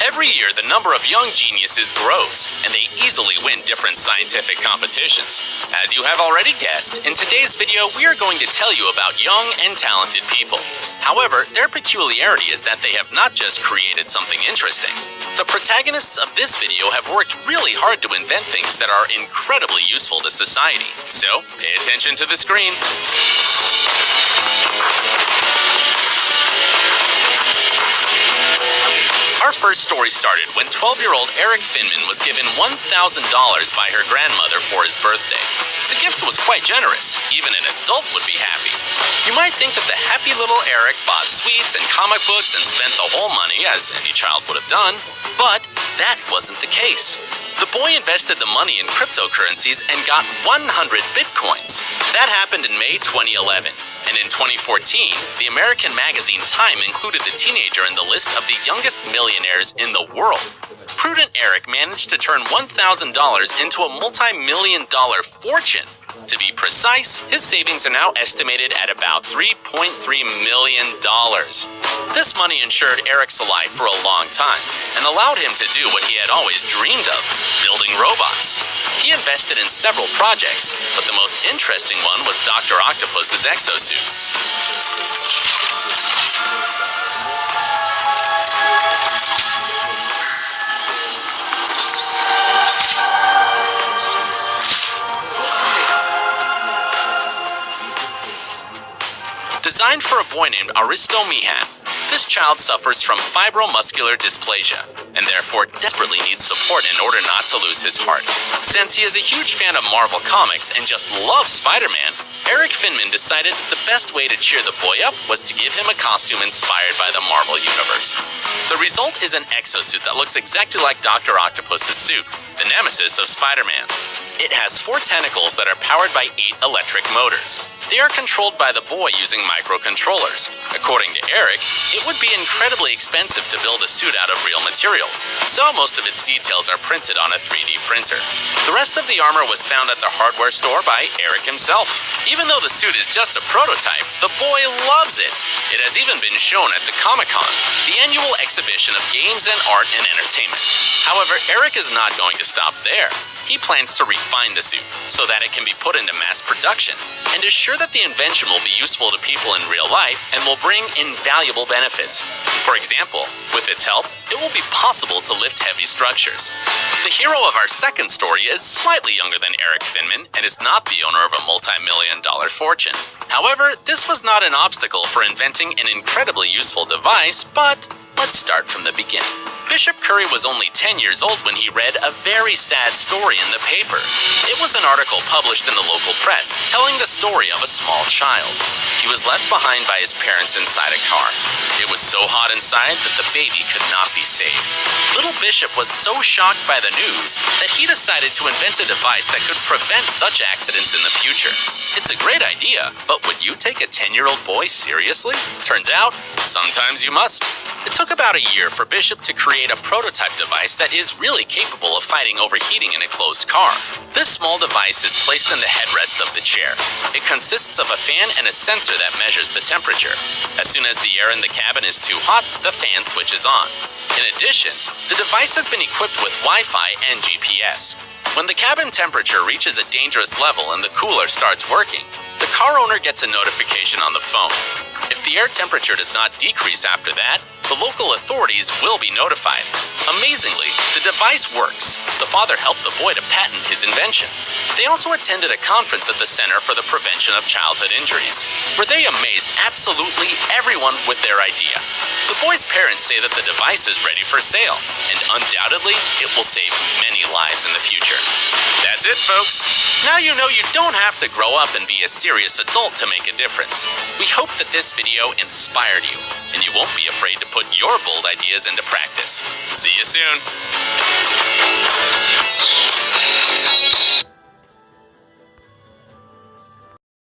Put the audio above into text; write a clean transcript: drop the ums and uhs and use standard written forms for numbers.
Every year, the number of young geniuses grows, and they easily win different scientific competitions. As you have already guessed, in today's video, we are going to tell you about young and talented people. However, their peculiarity is that they have not just created something interesting. The protagonists of this video have worked really hard to invent things that are incredibly useful to society. So, pay attention to the screen. Our first story started when 12-year-old Eric Finman was given $1,000 by her grandmother for his birthday. The gift was quite generous. Even an adult would be happy. You might think that the happy little Eric bought sweets and comic books and spent the whole money, as any child would have done, but that wasn't the case. The boy invested the money in cryptocurrencies and got 100 bitcoins. That happened in May 2011. And in 2014, the American magazine Time included the teenager in the list of the youngest millionaires in the world. Prudent Eric managed to turn $1,000 into a multi-million-dollar fortune. To be precise, his savings are now estimated at about $3.3 million. This money ensured Eric's life for a long time and allowed him to do what he had always dreamed of, building robots. He invested in several projects, but the most interesting one was Dr. Octopus's Exosuit. Designed for a boy named Aristo Meehan, this child suffers from fibromuscular dysplasia and therefore desperately needs support in order not to lose his heart. Since he is a huge fan of Marvel Comics and just loves Spider-Man, Eric Finman decided that the best way to cheer the boy up was to give him a costume inspired by the Marvel Universe. The result is an exosuit that looks exactly like Dr. Octopus's suit, the nemesis of Spider-Man. It has 4 tentacles that are powered by 8 electric motors. They are controlled by the boy using microcontrollers. According to Eric, it would be incredibly expensive to build a suit out of real materials, so most of its details are printed on a 3D printer. The rest of the armor was found at the hardware store by Eric himself. Even though the suit is just a prototype, the boy loves it. It has even been shown at the Comic-Con, the annual exhibition of games and art and entertainment. However, Eric is not going to stop there. He plans to refine the suit so that it can be put into mass production and assure that the invention will be useful to people in real life and will bring invaluable benefits. For example, with its help, it will be possible to lift heavy structures. The hero of our second story is slightly younger than Eric Finman and is not the owner of a multi-million-dollar fortune. However, this was not an obstacle for inventing an incredibly useful device, but let's start from the beginning. Bishop Curry was only 10 years old when he read a very sad story in the paper. It was an article published in the local press telling the story of a small child. He was left behind by his parents inside a car. It was so hot inside that the baby could not be saved. Little Bishop was so shocked by the news that he decided to invent a device that could prevent such accidents in the future. It's a great idea, but would you take a 10-year-old boy seriously? Turns out, sometimes you must. It took about a year for Bishop to create a prototype device that is really capable of fighting overheating in a closed car. This small device is placed in the headrest of the chair. It consists of a fan and a sensor that measures the temperature. As soon as the air in the cabin is too hot, the fan switches on. In addition, the device has been equipped with Wi-Fi and GPS. When the cabin temperature reaches a dangerous level and the cooler starts working, the car owner gets a notification on the phone. If the air temperature does not decrease after that, the local authorities will be notified. Amazingly, the device works. The father helped the boy to patent his invention. They also attended a conference at the Center for the Prevention of Childhood Injuries, where they amazed absolutely everyone with their idea. The boy's parents say that the device is ready for sale, and undoubtedly, it will save many lives in the future. That's it, folks. Now you know you don't have to grow up and be a serious adult to make a difference. We hope that this video inspired you, and you won't be afraid to put your bold ideas into practice. See you soon.